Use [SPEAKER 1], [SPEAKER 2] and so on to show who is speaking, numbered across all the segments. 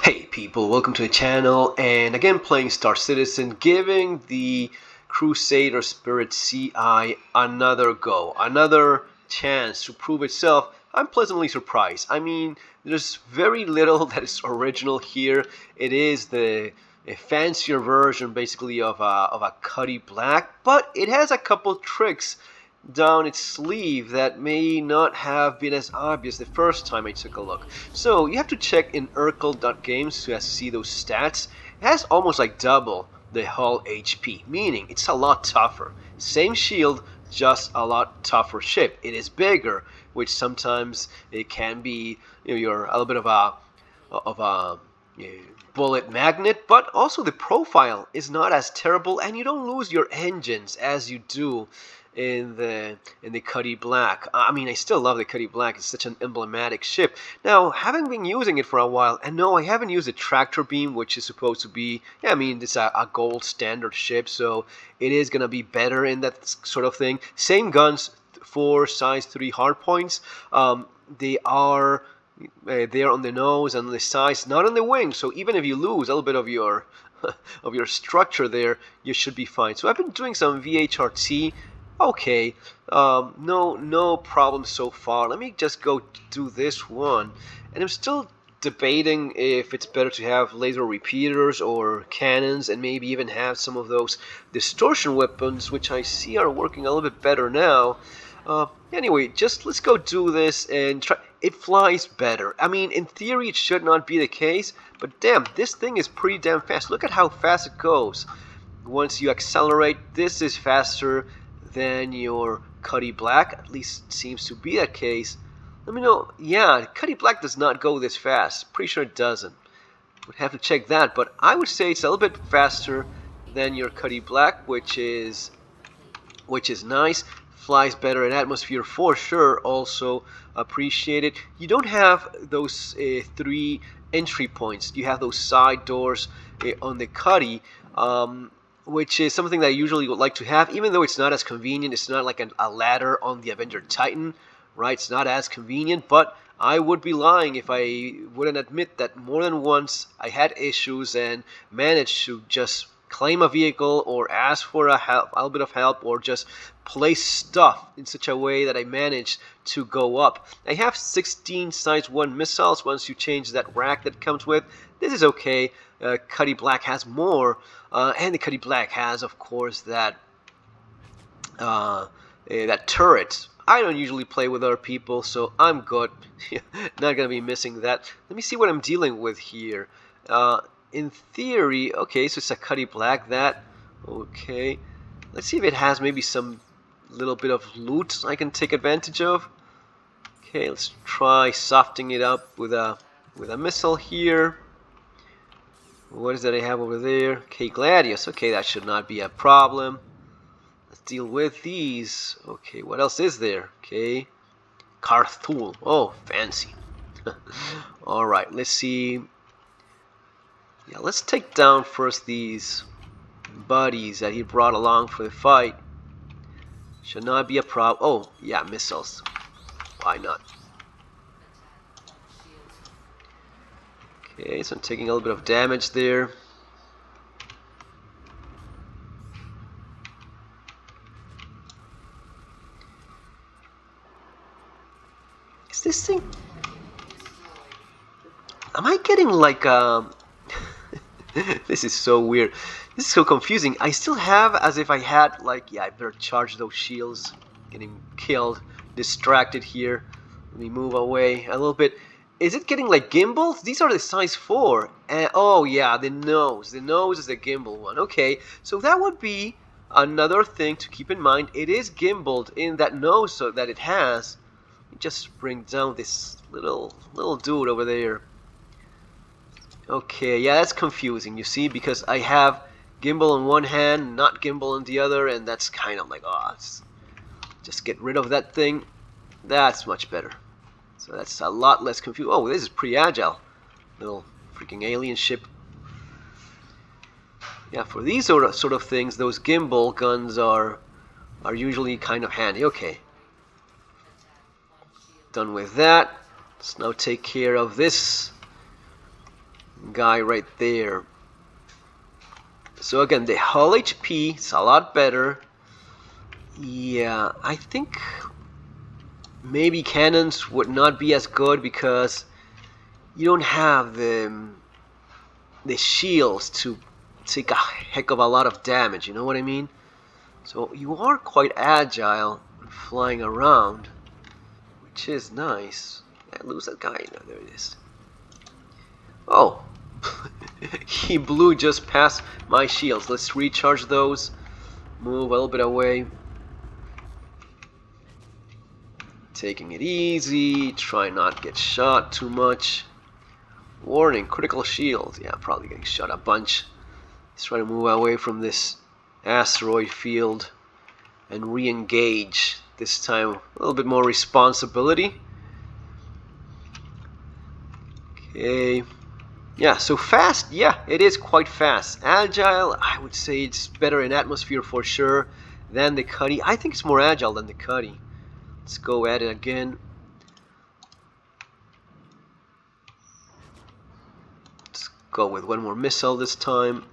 [SPEAKER 1] Hey people, welcome to the channel, and again playing Star Citizen, giving the Crusader Spirit CI another go, another chance to prove itself. I'm pleasantly surprised. I mean, there's very little that is original here. It is a fancier version basically of a Cuddy Black, but it has a couple tricks down its sleeve that may not have been as obvious the first time I took a look. So you have to check in Urkel.games to see those stats. It has almost like double the hull HP, meaning it's a lot tougher. Same shield, just a lot tougher ship. It is bigger, which sometimes it can be, you're a little bit of a bullet magnet, but also the profile is not as terrible, and you don't lose your engines as you do in the Cuddy Black. I mean, I still love the Cuddy Black. It's such an emblematic ship. Now, having been using it for a while, and no, I haven't used a tractor beam, which is supposed to be, yeah, I mean, it's a gold standard ship, so it is gonna be better in that sort of thing. Same guns for size 3 hardpoints. They are there on the nose and the sides, not on the wings. So even if you lose a little bit of your of your structure there, you should be fine. So I've been doing some VHRT. Okay, no problem so far. Let me just go do this one, and I'm still debating if it's better to have laser repeaters or cannons, and maybe even have some of those distortion weapons, which I see are working a little bit better now. Anyway, just let's go do this and try. It flies better. I mean, in theory, it should not be the case, but damn, this thing is pretty damn fast. Look at how fast it goes. Once you accelerate, this is faster than your Cuddy Black. At least seems to be that case. Let me know. Yeah, Cuddy Black does not go this fast. Pretty sure it doesn't. Would have to check that, but I would say it's a little bit faster than your Cuddy Black, which is nice. Flies better in atmosphere for sure. Also appreciated. You don't have those 3 entry points. You have those side doors on the Cuddy, which is something that I usually would like to have, even though it's not as convenient. It's not like a ladder on the Avenger Titan, right? It's not as convenient, but I would be lying if I wouldn't admit that more than once I had issues and managed to just claim a vehicle or ask for a little bit of help, or just place stuff in such a way that I managed to go up. I have 16 size 1 missiles once you change that rack that comes with. This is okay. Cuddy Black has more, and the Cuddy Black has, of course, that turret. I don't usually play with other people, so I'm good. Not gonna be missing that. Let me see what I'm dealing with here. In theory, okay, so it's a Cuddy Black. That okay. Let's see if it has maybe some little bit of loot I can take advantage of. Okay, let's try softening it up with a missile here. What is that I have over there? Okay, Gladius. Okay, that should not be a problem. Let's deal with these. Okay, what else is there? Okay, Carthul. Oh, fancy. Alright, let's see. Yeah, let's take down first these buddies that he brought along for the fight. Should not be a problem. Oh, yeah, missiles. Why not? Okay, so I'm taking a little bit of damage there. Is this thing... Am I getting like This is so weird. This is so confusing. I still have as if I had like, yeah, I better charge those shields. Getting killed, distracted here. Let me move away a little bit. Is it getting like gimbals? These are the size 4. Oh yeah, the nose. The nose is the gimbal one. Okay, so that would be another thing to keep in mind. It is gimbaled in that nose so that it has. Let me just bring down this little dude over there. Okay, yeah, that's confusing, you see, because I have gimbal in one hand, not gimbal in the other, and that's kind of like, oh, just get rid of that thing. That's much better. So that's a lot less confusing. Oh, this is pretty agile. Little freaking alien ship. Yeah, for these sort of things, those gimbal guns are usually kind of handy. Okay. Done with that. Let's now take care of this guy right there. So again, the hull HP is a lot better. Yeah, I think maybe cannons would not be as good because you don't have the shields to take a heck of a lot of damage, you know what I mean? So you are quite agile flying around, which is nice. I lose that guy. No, there it is. Oh, he blew just past my shields. Let's recharge those. Move a little bit away. Taking it easy. Try not to get shot too much. Warning, critical shield. Yeah, probably getting shot a bunch. Let's try to move away from this asteroid field and re-engage. This time, a little bit more responsibility. Okay. Yeah, so fast, yeah, it is quite fast. Agile, I would say it's better in atmosphere for sure than the Cuddy. I think it's more agile than the Cuddy. Let's go at it again. Let's go with one more missile this time.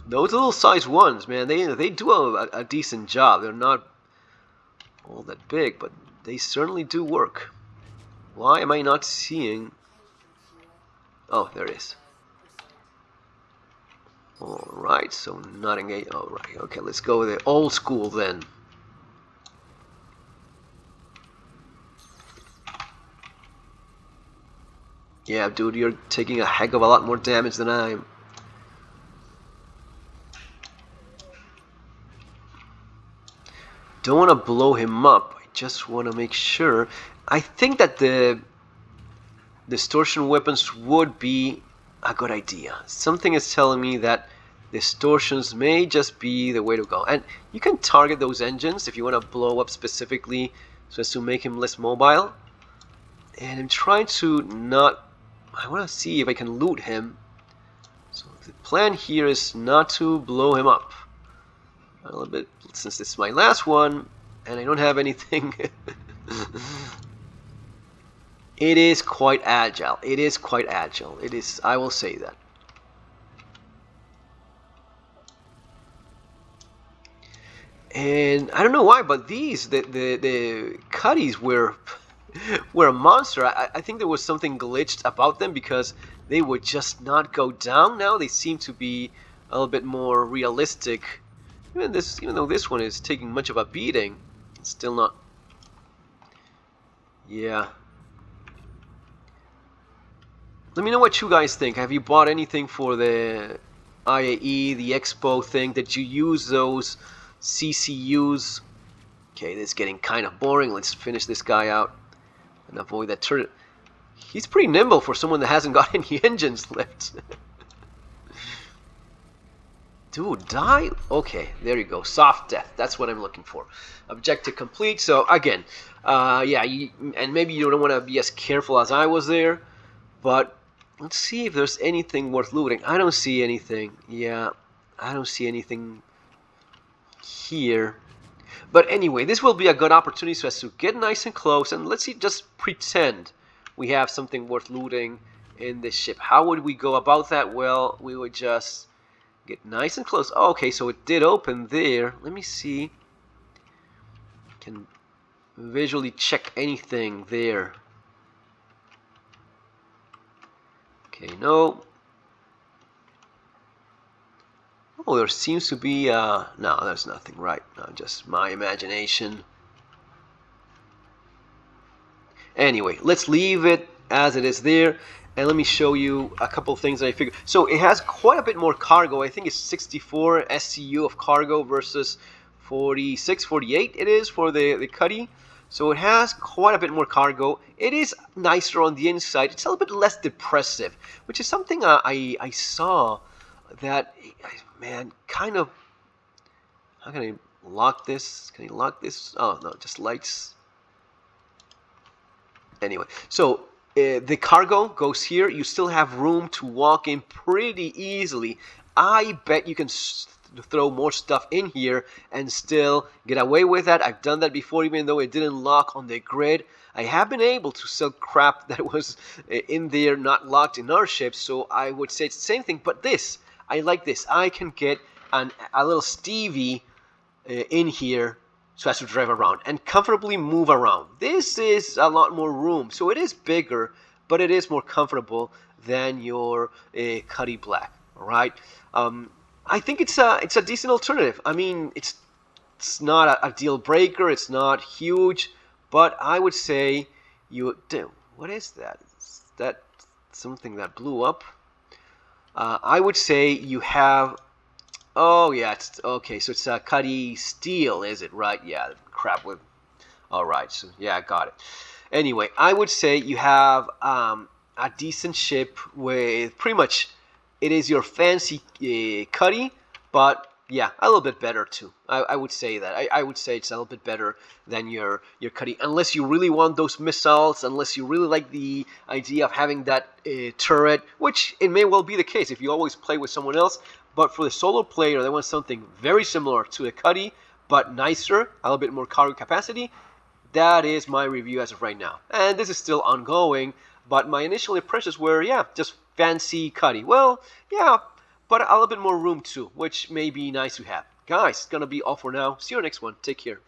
[SPEAKER 1] Those little size ones, man, they do a decent job. They're not all that big, but they certainly do work. Why am I not seeing... Oh, there it is. Alright, so not engage. Alright, okay, let's go with the old school then. Yeah, dude, you're taking a heck of a lot more damage than I am. Don't want to blow him up. I just want to make sure. I think that the distortion weapons would be a good idea. Something is telling me that distortions may just be the way to go. And you can target those engines if you want to blow up specifically so as to make him less mobile. And I'm trying to not... I want to see if I can loot him. So the plan here is not to blow him up. A little bit, since this is my last one, and I don't have anything. It is quite agile. It is quite agile. It is, I will say that. And I don't know why, but these, the Cuddies were a monster. I think there was something glitched about them because they would just not go down. Now they seem to be a little bit more realistic. Even though this one is taking much of a beating, it's still not. Yeah. Let me know what you guys think. Have you bought anything for the IAE, the Expo thing? Did you use those CCUs? Okay, this is getting kind of boring. Let's finish this guy out and avoid that turret. He's pretty nimble for someone that hasn't got any engines left. Dude, die? Okay, there you go. Soft death. That's what I'm looking for. Objective complete. So, again, yeah, and maybe you don't want to be as careful as I was there, but let's see if there's anything worth looting. I don't see anything. Yeah, I don't see anything here. But anyway, this will be a good opportunity for us to get nice and close, and let's see, just pretend we have something worth looting in this ship. How would we go about that? Well, we would just... get nice and close. Oh, okay, so it did open there. Let me see. Can visually check anything there. Okay, no. Oh, there seems to be... no, there's nothing, right. No, just my imagination. Anyway, let's leave it as it is there. And let me show you a couple of things that I figured. So it has quite a bit more cargo. I think it's 64 SCU of cargo versus 46, 48 it is for the Cuddy. So it has quite a bit more cargo. It is nicer on the inside. It's a little bit less depressive, which is something I saw that, man, kind of... How can I lock this? Can I lock this? Oh, no, just lights. Anyway, so... the cargo goes here. You still have room to walk in pretty easily. I bet you can to throw more stuff in here and still get away with that. I've done that before, even though it didn't lock on the grid. I have been able to sell crap that was in there, not locked in our ships, so I would say it's the same thing. But this, I like this. I can get a little Stevie in here so as to drive around and comfortably move around. This is a lot more room, so it is bigger, but it is more comfortable than your Cuddy Black. All right, I think it's a decent alternative. I mean, it's not a deal breaker. It's not huge, but I would say what is that? Is that something that blew up? I would say you have. Oh yeah, it's okay. So it's a Cuddy Steel, is it? Right? Yeah. Crap with. All right. So yeah, I got it. Anyway, I would say you have a decent ship with pretty much. It is your fancy Cuddy, but yeah, a little bit better too. I would say that. I would say it's a little bit better than your Cuddy, unless you really want those missiles, unless you really like the idea of having that turret, which it may well be the case if you always play with someone else. But for the solo player, they want something very similar to a Cuddy, but nicer, a little bit more cargo capacity. That is my review as of right now. And this is still ongoing, but my initial impressions were, yeah, just fancy Cuddy. Well, yeah, but a little bit more room too, which may be nice to have. Guys, it's going to be all for now. See you next one. Take care.